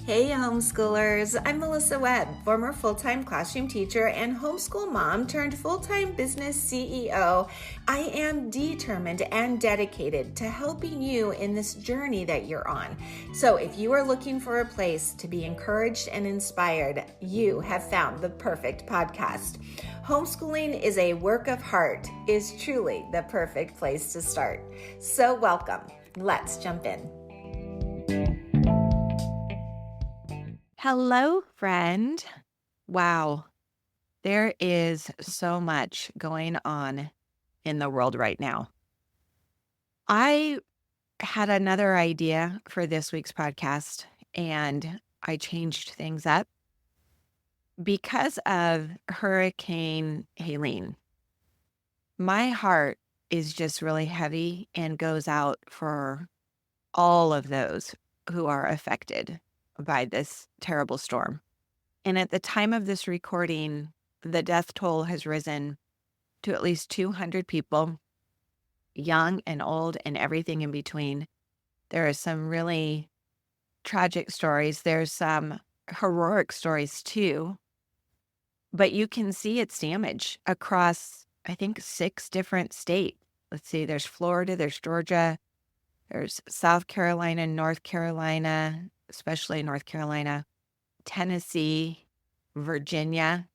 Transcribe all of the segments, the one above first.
Hey homeschoolers, I'm Melissa Webb, former full-time classroom teacher and homeschool mom turned full-time business CEO. I am determined and dedicated to helping you in this journey that you're on. So if you are looking for a place to be encouraged and inspired, you have found the perfect podcast. Homeschooling is a work of heart is truly the perfect place to start. So welcome. Let's jump in. Hello, friend. Wow, there is so much going on in the world right now. I had another idea for this week's podcast, and I changed things up because of Hurricane Helene. My heart is just really heavy and goes out for all of those who are affected by this terrible storm. And at the time of this recording, the death toll has risen to at least 200 people, young and old and everything in between. There are some really tragic stories. There's some heroic stories too. But you can see its damage across, I think, 6 different states. Let's see, there's Florida, there's Georgia, there's South Carolina, North Carolina, especially North Carolina, Tennessee, Virginia.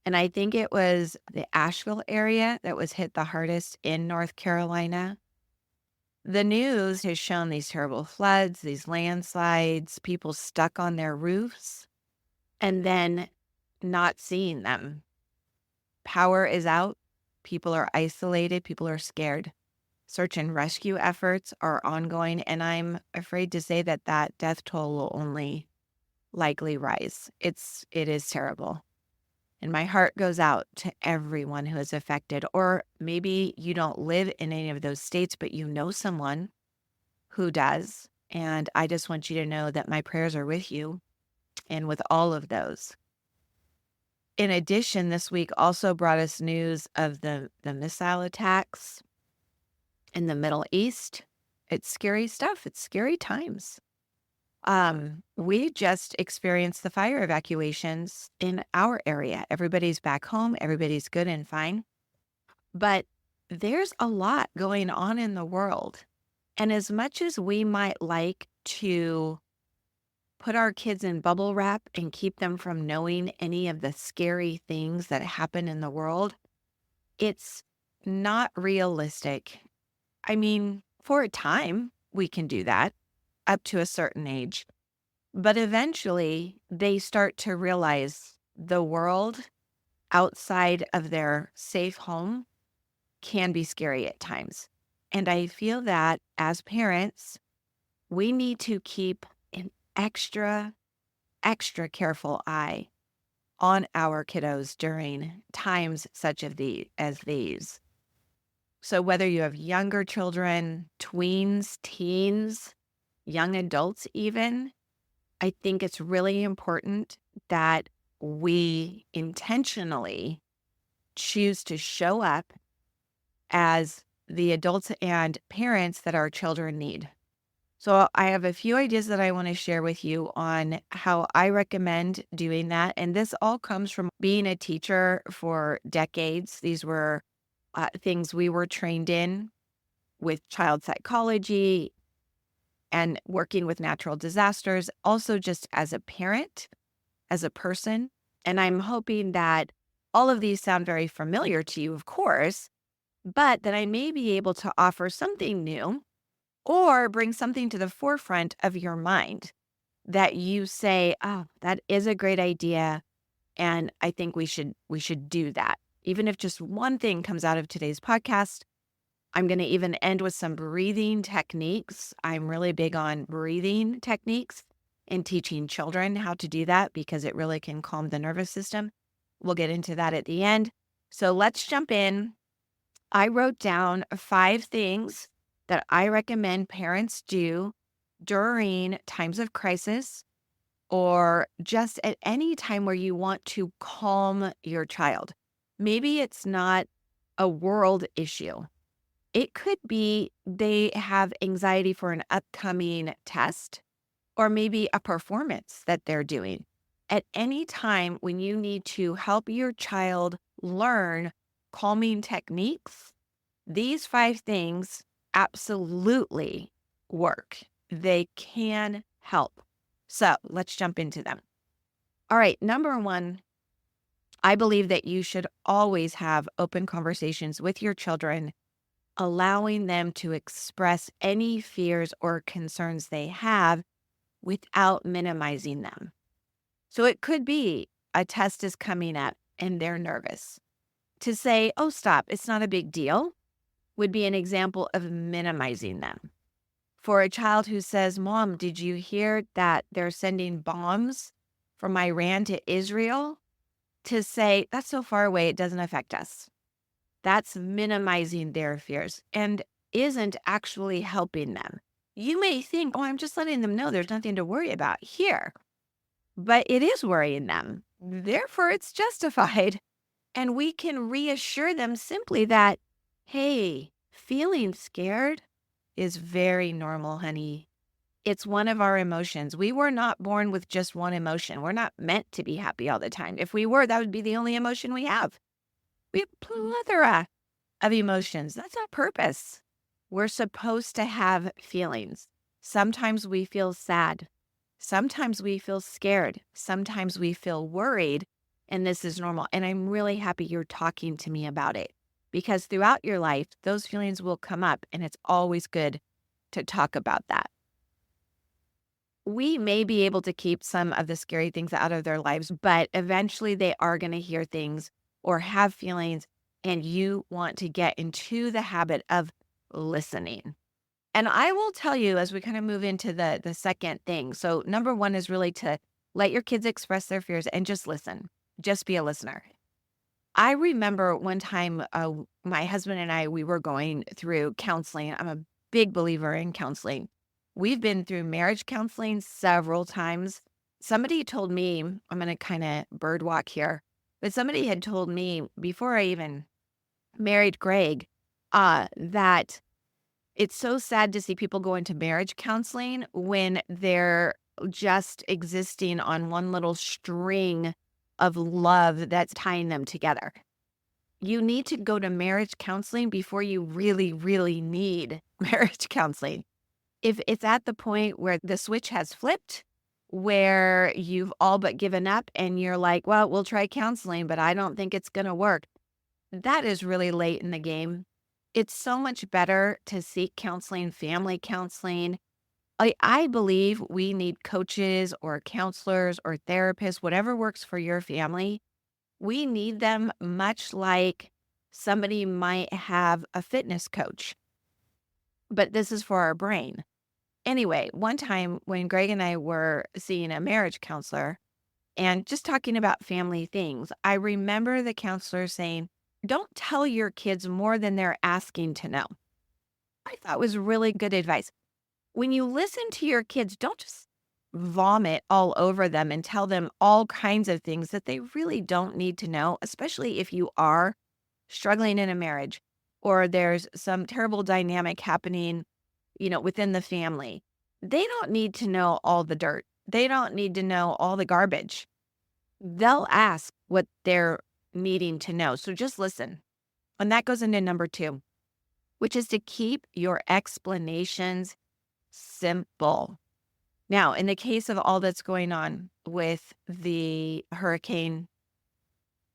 And I think it was the Asheville area that was hit the hardest in North Carolina. The news has shown these terrible floods, these landslides, people stuck on their roofs, and then not seeing them. Power is out. People are isolated. People are scared. Search and rescue efforts are ongoing, and I'm afraid to say that that death toll will only likely rise. It is terrible. And my heart goes out to everyone who is affected. Or maybe you don't live in any of those states, but you know someone who does. And I just want you to know that my prayers are with you and with all of those. In addition, this week also brought us news of the missile attacks in the Middle East. It's scary stuff. It's scary times. We just experienced the fire evacuations in our area. Everybody's back home. Everybody's good and fine. But there's a lot going on in the world. And as much as we might like to put our kids in bubble wrap and keep them from knowing any of the scary things that happen in the world, it's not realistic. I mean, for a time, we can do that up to a certain age. But eventually, they start to realize the world outside of their safe home can be scary at times. And I feel that as parents, we need to keep an extra careful eye on our kiddos during times such as these. So whether you have younger children, tweens, teens, young adults even, I think it's really important that we intentionally choose to show up as the adults and parents that our children need. So I have a few ideas that I want to share with you on how I recommend doing that. And this all comes from being a teacher for decades. These were things we were trained in with child psychology and working with natural disasters, also just as a parent, as a person. And I'm hoping that all of these sound very familiar to you, of course, but that I may be able to offer something new or bring something to the forefront of your mind that you say, oh, that is a great idea. And I think we should do that. Even if just one thing comes out of today's podcast, I'm going to even end with some breathing techniques. I'm really big on breathing techniques and teaching children how to do that because it really can calm the nervous system. We'll get into that at the end. So let's jump in. I wrote down 5 things that I recommend parents do during times of crisis or just at any time where you want to calm your child. Maybe it's not a world issue. It could be they have anxiety for an upcoming test or maybe a performance that they're doing. At any time when you need to help your child learn calming techniques, these 5 things absolutely work. They can help. So let's jump into them. All right, number 1, I believe that you should always have open conversations with your children, allowing them to express any fears or concerns they have without minimizing them. So it could be a test is coming up and they're nervous. To say, oh, stop, it's not a big deal, would be an example of minimizing them. For a child who says, Mom, did you hear that they're sending bombs from Iran to Israel? To say, that's so far away, it doesn't affect us. That's minimizing their fears and isn't actually helping them. You may think, oh, I'm just letting them know there's nothing to worry about here, but it is worrying them. Therefore, it's justified. And we can reassure them simply that, hey, feeling scared is very normal, honey. It's one of our emotions. We were not born with just one emotion. We're not meant to be happy all the time. If we were, that would be the only emotion we have. We have a plethora of emotions. That's our purpose. We're supposed to have feelings. Sometimes we feel sad. Sometimes we feel scared. Sometimes we feel worried. And this is normal. And I'm really happy you're talking to me about it, because throughout your life, those feelings will come up, and it's always good to talk about that. We may be able to keep some of the scary things out of their lives, but eventually they are going to hear things or have feelings, and you want to get into the habit of listening. And I will tell you as we kind of move into the second thing. So number 1 is really to let your kids express their fears and just listen. Just be a listener. I remember one time my husband and I, we were going through counseling. I'm a big believer in counseling. We've been through marriage counseling several times. Somebody told me, I'm going to kind of bird walk here, but somebody had told me before I even married Greg that it's so sad to see people go into marriage counseling when they're just existing on one little string of love that's tying them together. You need to go to marriage counseling before you really, really need marriage counseling. If it's at the point where the switch has flipped, where you've all but given up and you're like, well, we'll try counseling, but I don't think it's going to work, that is really late in the game. It's so much better to seek counseling, family counseling. I believe we need coaches or counselors or therapists, whatever works for your family. We need them much like somebody might have a fitness coach, but this is for our brain. Anyway, one time when Greg and I were seeing a marriage counselor and just talking about family things, I remember the counselor saying, don't tell your kids more than they're asking to know. I thought was really good advice. When you listen to your kids, don't just vomit all over them and tell them all kinds of things that they really don't need to know, especially if you are struggling in a marriage or there's some terrible dynamic happening, within the family. They don't need to know all the dirt. They don't need to know all the garbage. They'll ask what they're needing to know. So just listen. And that goes into number 2, which is to keep your explanations simple. Now, in the case of all that's going on with the hurricane,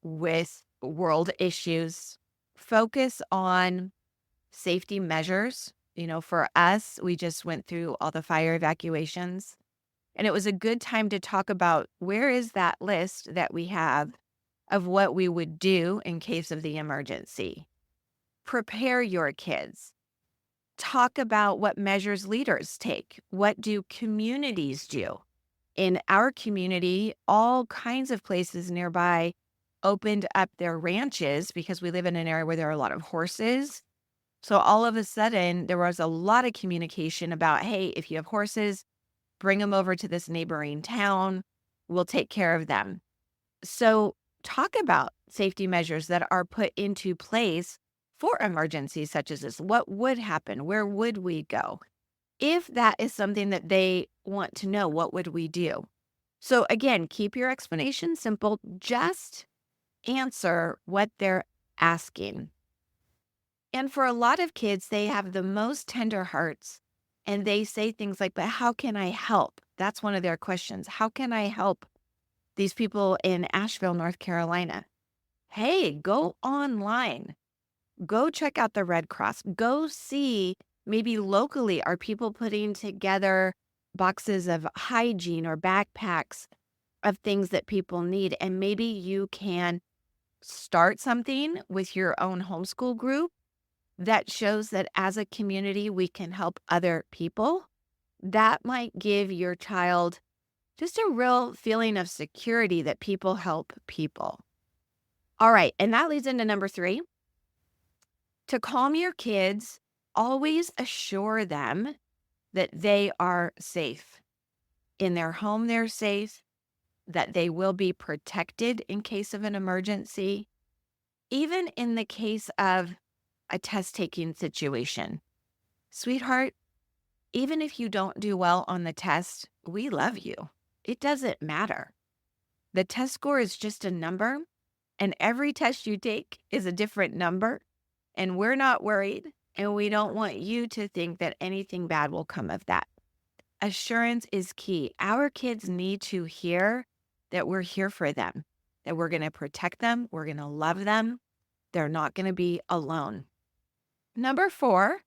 with world issues, focus on safety measures. For us, we just went through all the fire evacuations, and it was a good time to talk about where is that list that we have of what we would do in case of the emergency. Prepare your kids. Talk about what measures leaders take. What do communities do? In our community, all kinds of places nearby opened up their ranches because we live in an area where there are a lot of horses. So all of a sudden, there was a lot of communication about, hey, if you have horses, bring them over to this neighboring town. We'll take care of them. So talk about safety measures that are put into place for emergencies such as this. What would happen? Where would we go? If that is something that they want to know, what would we do? So again, keep your explanation simple. Just answer what they're asking. And for a lot of kids, they have the most tender hearts and they say things like, but how can I help? That's one of their questions. How can I help these people in Asheville, North Carolina? Hey, go online. Go check out the Red Cross. Go see, maybe locally, are people putting together boxes of hygiene or backpacks of things that people need? And maybe you can start something with your own homeschool group that shows that as a community, we can help other people. That might give your child just a real feeling of security that people help people. All right. And that leads into number 3. To calm your kids, always assure them that they are safe. In their home, they're safe, that they will be protected in case of an emergency, even in the case of a test-taking situation. Sweetheart, even if you don't do well on the test, we love you. It doesn't matter. The test score is just a number, and every test you take is a different number, and we're not worried, and we don't want you to think that anything bad will come of that. Assurance is key. Our kids need to hear that we're here for them, that we're going to protect them, we're going to love them. They're not going to be alone. Number 4,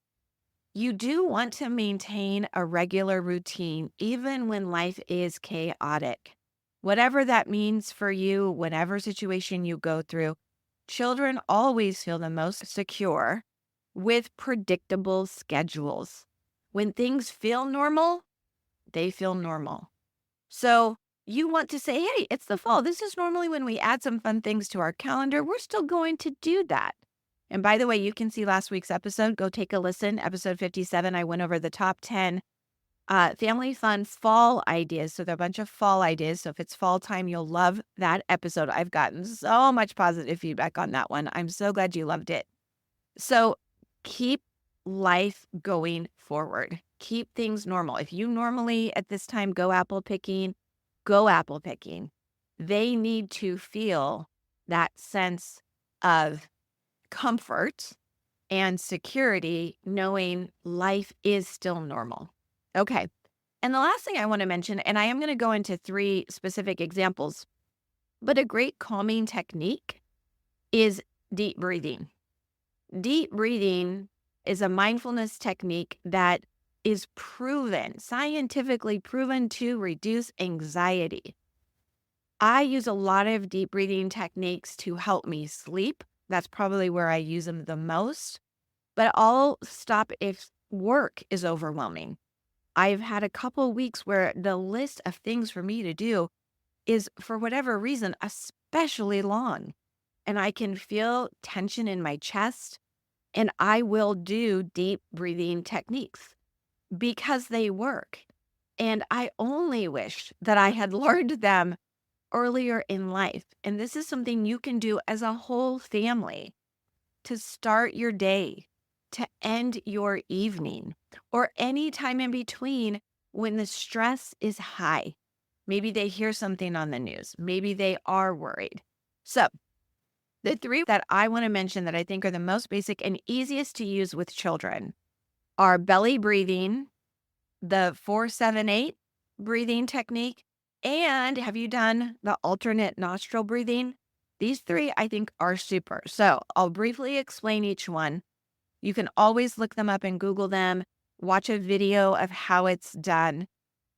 you do want to maintain a regular routine, even when life is chaotic. Whatever that means for you, whatever situation you go through, children always feel the most secure with predictable schedules. When things feel normal, they feel normal. So you want to say, hey, it's the fall. This is normally when we add some fun things to our calendar. We're still going to do that. And by the way, you can see last week's episode. Go take a listen. Episode 57, I went over the top 10 family fun fall ideas. So there are a bunch of fall ideas. So if it's fall time, you'll love that episode. I've gotten so much positive feedback on that one. I'm so glad you loved it. So keep life going forward. Keep things normal. If you normally at this time go apple picking, go apple picking. They need to feel that sense of comfort and security knowing life is still normal. Okay. And the last thing I want to mention, and I am going to go into 3 specific examples, but a great calming technique is deep breathing. Deep breathing is a mindfulness technique that is proven, scientifically proven to reduce anxiety. I use a lot of deep breathing techniques to help me sleep. That's probably where I use them the most. But I'll stop if work is overwhelming. I've had a couple weeks where the list of things for me to do is, for whatever reason, especially long. And I can feel tension in my chest. And I will do deep breathing techniques because they work. And I only wish that I had learned them earlier in life. And this is something you can do as a whole family to start your day, to end your evening, or any time in between when the stress is high. Maybe they hear something on the news. Maybe they are worried. So the 3 that I want to mention that I think are the most basic and easiest to use with children are belly breathing, the 4-7-8 breathing technique, and have you done the alternate nostril breathing? These 3 I think are super. So I'll briefly explain each one. You can always look them up and Google them, watch a video of how it's done.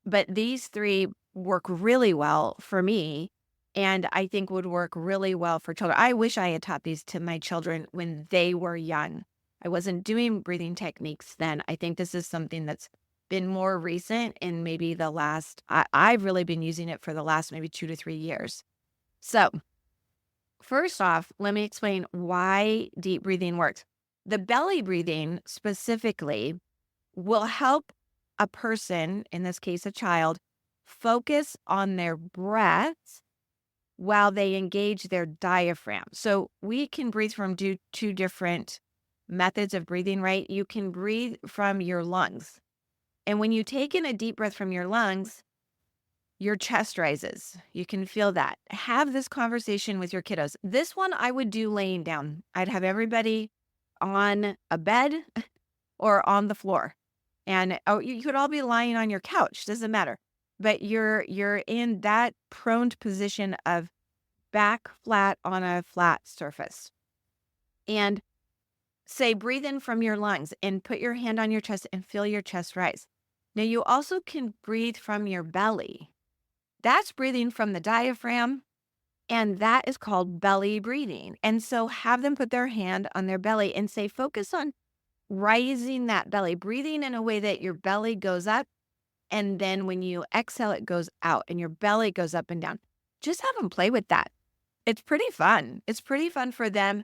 But these 3 work really well for me, and I think would work really well for children. I wish I had taught these to my children when they were young. I wasn't doing breathing techniques then. I think this is something that's been more recent in maybe the last, I've really been using it for the last maybe 2 to 3 years. So first off, let me explain why deep breathing works. The belly breathing specifically will help a person, in this case a child, focus on their breath while they engage their diaphragm. So we can breathe from 2 different methods of breathing, right? You can breathe from your lungs. And when you take in a deep breath from your lungs, your chest rises. You can feel that. Have this conversation with your kiddos. This one I would do laying down. I'd have everybody on a bed or on the floor. And you could all be lying on your couch, doesn't matter. But you're in that prone position of back flat on a flat surface. And say, breathe in from your lungs and put your hand on your chest and feel your chest rise. Now, you also can breathe from your belly. That's breathing from the diaphragm, and that is called belly breathing. And so have them put their hand on their belly and say, focus on rising that belly, breathing in a way that your belly goes up. And then when you exhale, it goes out and your belly goes up and down. Just have them play with that. It's pretty fun. It's pretty fun for them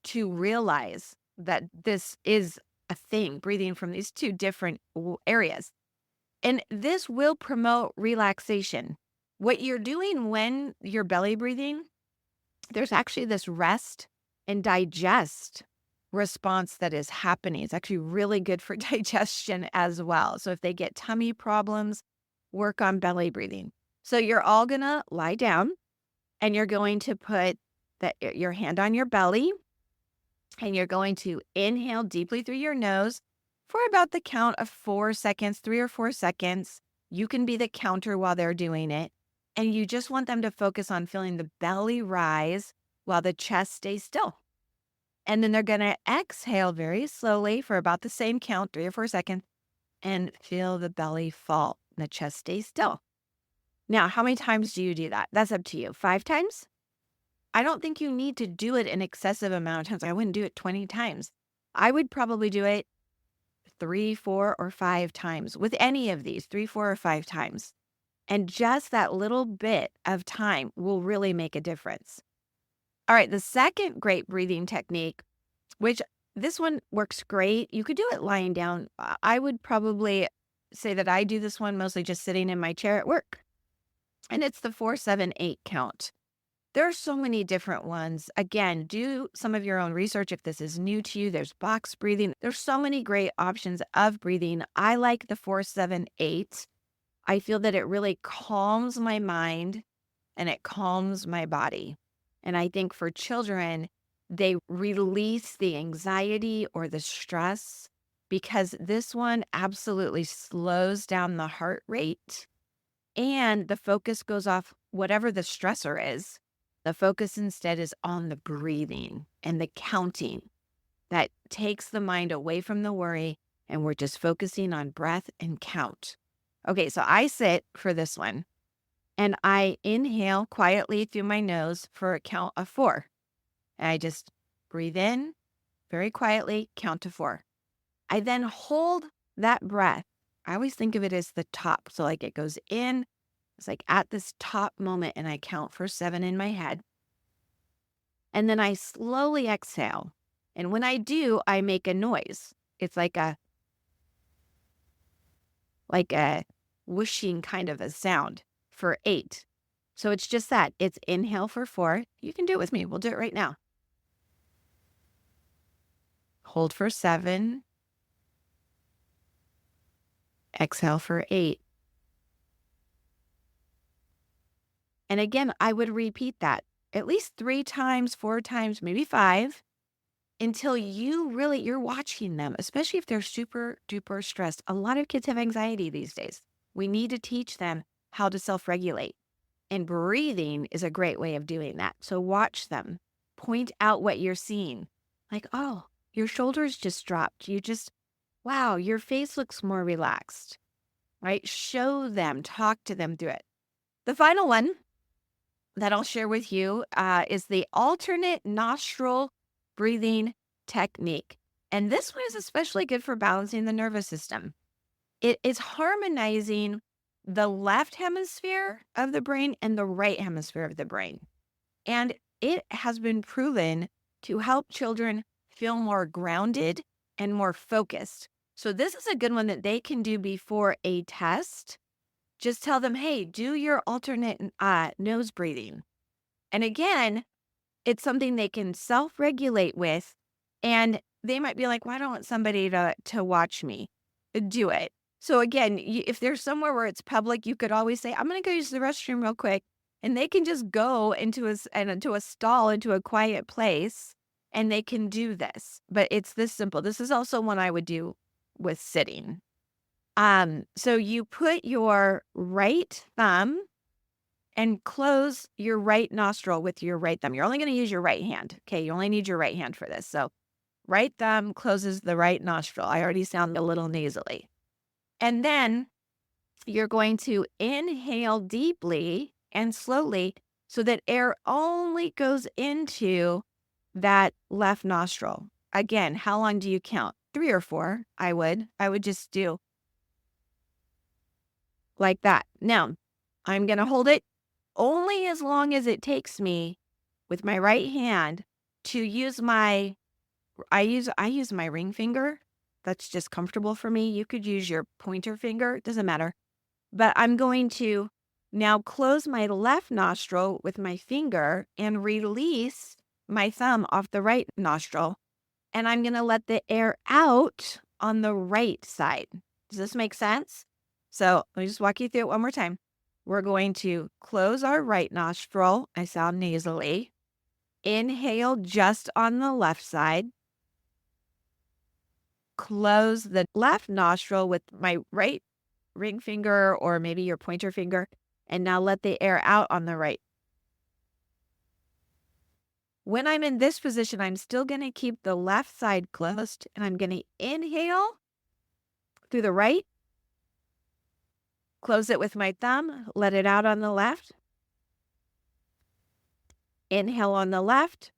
to realize that this is a thing, breathing from these two different areas. And this will promote relaxation. What you're doing when you're belly breathing, there's actually this rest and digest response that is happening. It's actually really good for digestion as well. So if they get tummy problems, work on belly breathing. So you're all going to lie down and you're going to put your hand on your belly and you're going to inhale deeply through your nose for about the count of 4 seconds, 3 or 4 seconds. You can be the counter while they're doing it. And you just want them to focus on feeling the belly rise while the chest stays still. And then they're going to exhale very slowly for about the same count, 3 or 4 seconds, and feel the belly fall and the chest stays still. Now, how many times do you do that? That's up to you. 5 times? I don't think you need to do it an excessive amount of times. I wouldn't do it 20 times. I would probably do it 3, 4, or 5 times with any of these, 3, 4, or 5 times. And just that little bit of time will really make a difference. All right, the second great breathing technique, which this one works great. You could do it lying down. I would probably say that I do this one mostly just sitting in my chair at work. And it's the 4-7-8 count. There are so many different ones. Again, do some of your own research if this is new to you. There's box breathing. There's so many great options of breathing. I like the 4-7-8. I feel that it really calms my mind and it calms my body. And I think for children, they release the anxiety or the stress because this one absolutely slows down the heart rate and the focus goes off whatever the stressor is. The focus instead is on the breathing and the counting that takes the mind away from the worry, and we're just focusing on breath and count. Okay, so I sit for this one, and I inhale quietly through my nose for a count of 4. And I just breathe in very quietly, count to 4. I then hold that breath. I always think of it as the top. So like it goes in, it's like at this top moment, and I count for 7 in my head. And then I slowly exhale. And when I do, I make a noise. It's like a whooshing kind of a sound for 8. So it's just that. It's inhale for 4. You can do it with me. We'll do it right now. Hold for 7. Exhale for 8. And again, I would repeat that at least 3 times, 4 times, maybe 5, until you're watching them, especially if they're super duper stressed. A lot of kids have anxiety these days. We need to teach them how to self-regulate. And breathing is a great way of doing that. So watch them. Point out what you're seeing. Like, oh, your shoulders just dropped. Wow, your face looks more relaxed, right? Show them, talk to them through it. The final one that I'll share with you is the alternate nostril breathing technique. And this one is especially good for balancing the nervous system. It is harmonizing the left hemisphere of the brain and the right hemisphere of the brain. And it has been proven to help children feel more grounded and more focused. So this is a good one that they can do before a test. Just tell them, hey, do your alternate nose breathing. And again, it's something they can self-regulate with. And they might be like, well, I don't want somebody to watch me. Do it. So again, if there's somewhere where it's public, you could always say, "I'm gonna go use the restroom real quick," and they can just go into a stall, into a quiet place, and they can do this. But it's this simple. This is also one I would do with sitting. So you put your right thumb and close your right nostril with your right thumb. You're only going to use your right hand. Okay, you only need your right hand for this. So right thumb closes the right nostril. I already sound a little nasally. And then you're going to inhale deeply and slowly so that air only goes into that left nostril. Again, how long do you count? 3 or 4, I would. I would just do like that. Now, I'm going to hold it only as long as it takes me with my right hand to use my I use my ring finger. That's just comfortable for me. You could use your pointer finger, it doesn't matter. But I'm going to now close my left nostril with my finger and release my thumb off the right nostril. And I'm going to let the air out on the right side. Does this make sense? So let me just walk you through it one more time. We're going to close our right nostril. I sound nasally. Inhale just on the left side. Close the left nostril with my right ring finger or maybe your pointer finger. And now let the air out on the right. When I'm in this position, I'm still going to keep the left side closed and I'm going to inhale through the right, close it with my thumb, let it out on the left. Inhale on the left,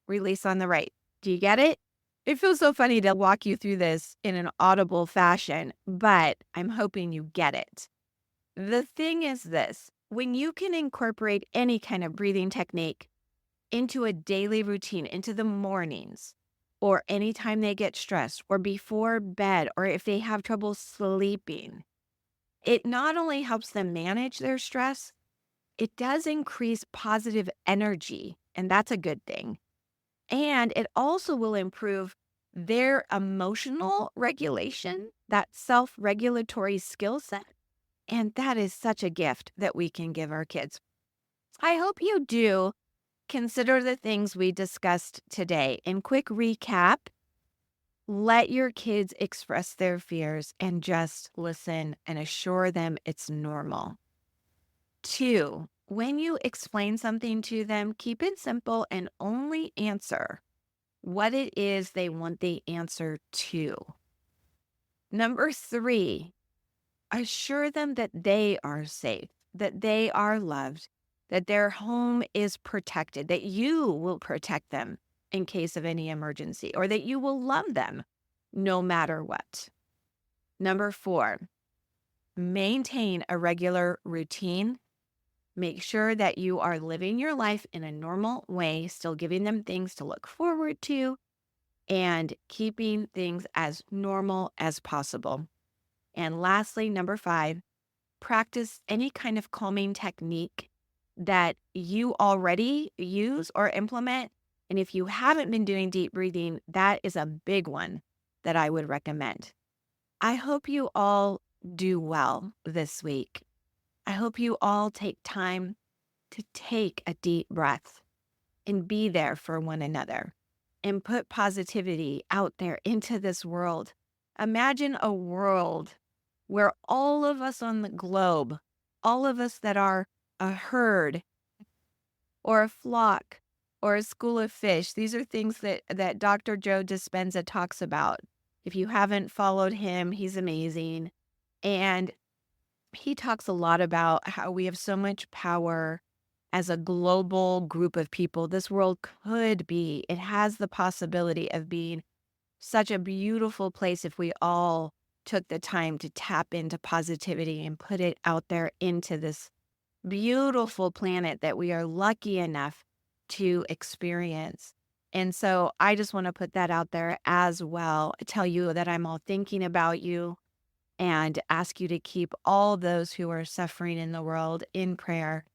release on the right. Do you get it? It feels so funny to walk you through this in an audible fashion, but I'm hoping you get it. The thing is this, when you can incorporate any kind of breathing technique into a daily routine, into the mornings, or anytime they get stressed, or before bed, or if they have trouble sleeping, it not only helps them manage their stress, it does increase positive energy, and that's a good thing. And it also will improve their emotional regulation, that self-regulatory skill set. And that is such a gift that we can give our kids. I hope you do consider the things we discussed today. In quick recap, let your kids express their fears and just listen and assure them it's normal. 2, when you explain something to them, keep it simple and only answer what it is they want the answer to. Number 3, assure them that they are safe, that they are loved, that their home is protected, that you will protect them in case of any emergency, or that you will love them no matter what. Number 4, maintain a regular routine. Make sure that you are living your life in a normal way, still giving them things to look forward to, and keeping things as normal as possible. And lastly, number 5, practice any kind of calming technique that you already use or implement. And if you haven't been doing deep breathing, that is a big one that I would recommend. I hope you all do well this week. I hope you all take time to take a deep breath and be there for one another and put positivity out there into this world. Imagine a world where all of us on the globe, all of us that are a herd or a flock or a school of fish, these are things that Dr. Joe Dispenza talks about. If you haven't followed him, he's amazing. And he talks a lot about how we have so much power as a global group of people. This world could be, it has the possibility of being such a beautiful place if we all took the time to tap into positivity and put it out there into this beautiful planet that we are lucky enough to experience. And so I just want to put that out there as well. Tell you that I'm all thinking about you and ask you to keep all those who are suffering in the world in prayer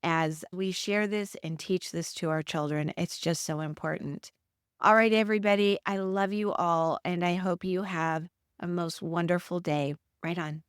as we share this and teach this to our children. It's just so important. All right, everybody, I love you all, and I hope you have a most wonderful day. Right on.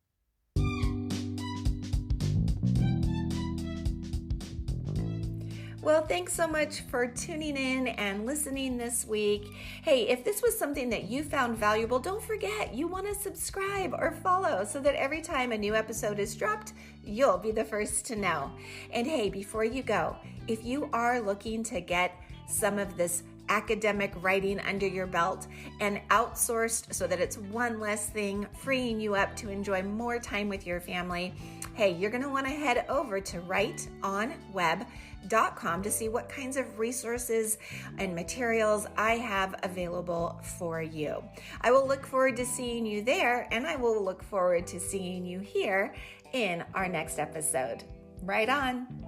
Well, thanks so much for tuning in and listening this week. Hey, if this was something that you found valuable, don't forget you want to subscribe or follow so that every time a new episode is dropped, you'll be the first to know. And hey, before you go, if you are looking to get some of this academic writing under your belt and outsourced so that it's one less thing, freeing you up to enjoy more time with your family, hey, you're going to want to head over to writeonweb.com to see what kinds of resources and materials I have available for you. I will look forward to seeing you there, and I will look forward to seeing you here in our next episode. Right on.